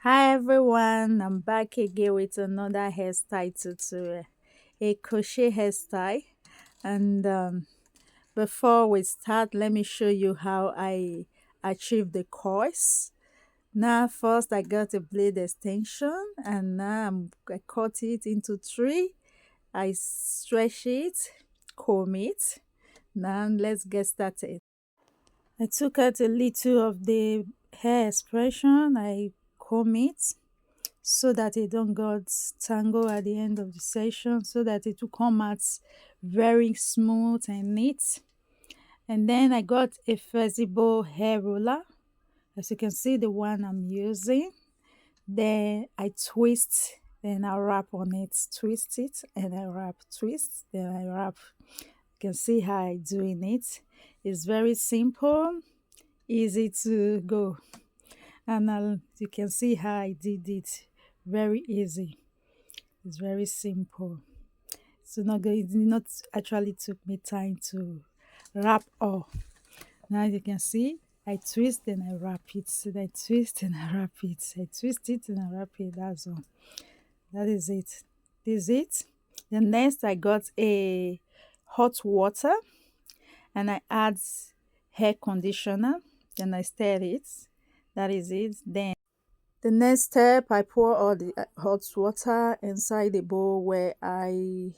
Hi everyone, I'm back again with another hairstyle tutorial, a crochet hairstyle. And before we start, let me show you how I achieve the coils. Now first I got a blade extension, and now I cut it into three. I stretch it, comb it. Now let's get started. I took out a little of the hair expression, I comb it so that it don't get tangled at the end of the session, so that it will come out very smooth and neat. And then I got a flexible hair roller, as you can see the one I'm using. Then I twist, then I wrap on it, twist it, and I wrap, twist, then I wrap. You can see how I doing it. It's very simple, easy to go, and you can see how I did it. Very easy. It's very simple. So not going, it not actually took me time to wrap all. Now you can see I twist and I wrap it. So I twist and I wrap it. I twist it and I wrap it. That's all. That is it. This is it. Then next I got a hot water and I add hair conditioner. Then I stir it. That is it. Then the next step, I pour all the hot water inside the bowl where I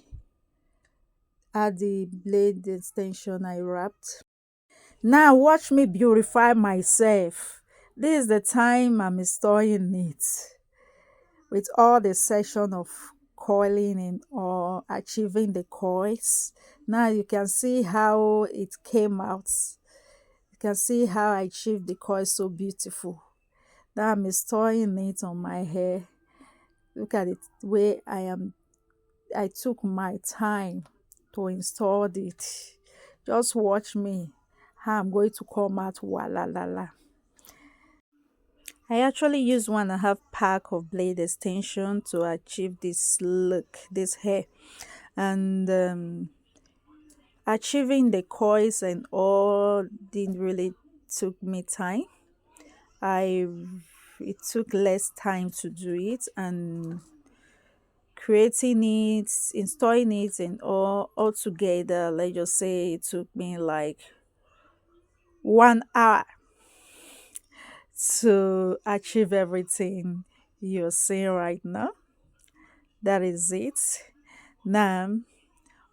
add the blade extension I wrapped. Now watch me beautify myself. This is the time I'm installing it with all the section of coiling and or achieving the coils. Now you can see how it came out. You can see how I achieved the coil so beautiful. Now I'm installing it on my hair. Look at it way I took my time to install it. Just watch me how I'm going to come out wala la la. I actually used 1.5 pack of blade extension to achieve this look, this hair, and achieving the coils and all didn't really took me time. It took less time to do it, and creating it, installing it, and all together, let's just say it took me like 1 hour to achieve everything you're seeing right now. That is it. Now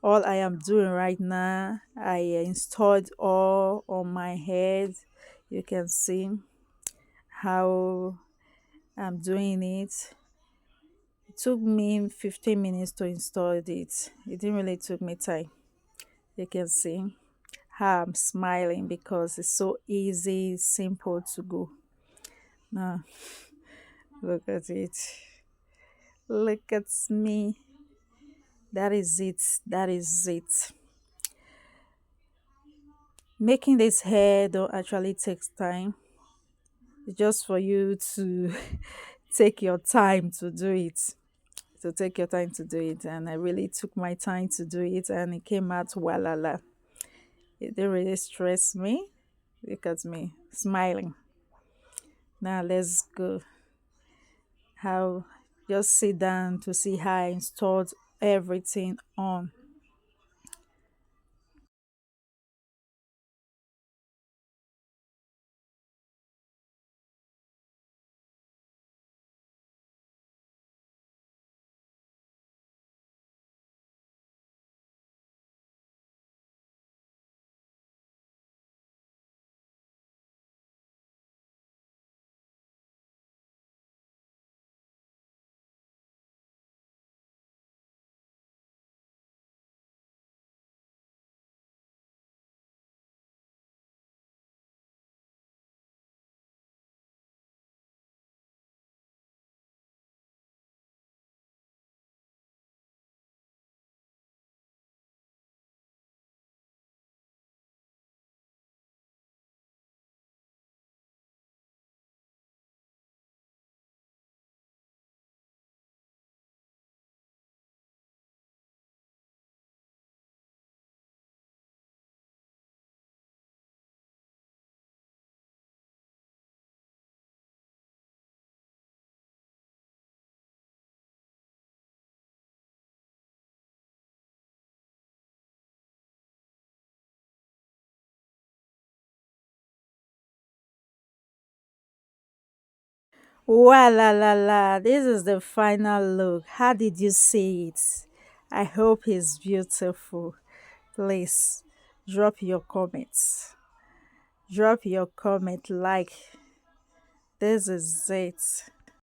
all I am doing right now, I installed all on my head. You can see how I'm doing it. It took me 15 minutes to install it. It didn't really took me time. You can see how I'm smiling because it's so easy, simple to go. Now look at it. Look at me. That is it. That is it. Making this hair don't actually takes time. It's just for you to take your time to do it. To take your time to do it. And I really took my time to do it, and it came out walala. It didn't really stress me. Look at me smiling. Now let's go. How just sit down to see how I installed everything on. Wow, la la la, this is the final look. How did you see it? I hope it's beautiful. Please drop your comments. Drop your comment like this is it.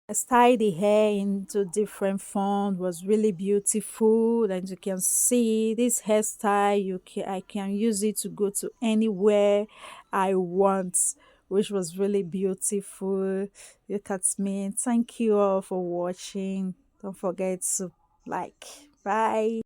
I styled the hair into different forms, was really beautiful, and you can see this hairstyle I can use it to go to anywhere I want, which was really beautiful. Look at me. Thank you all for watching. Don't forget to like. Bye.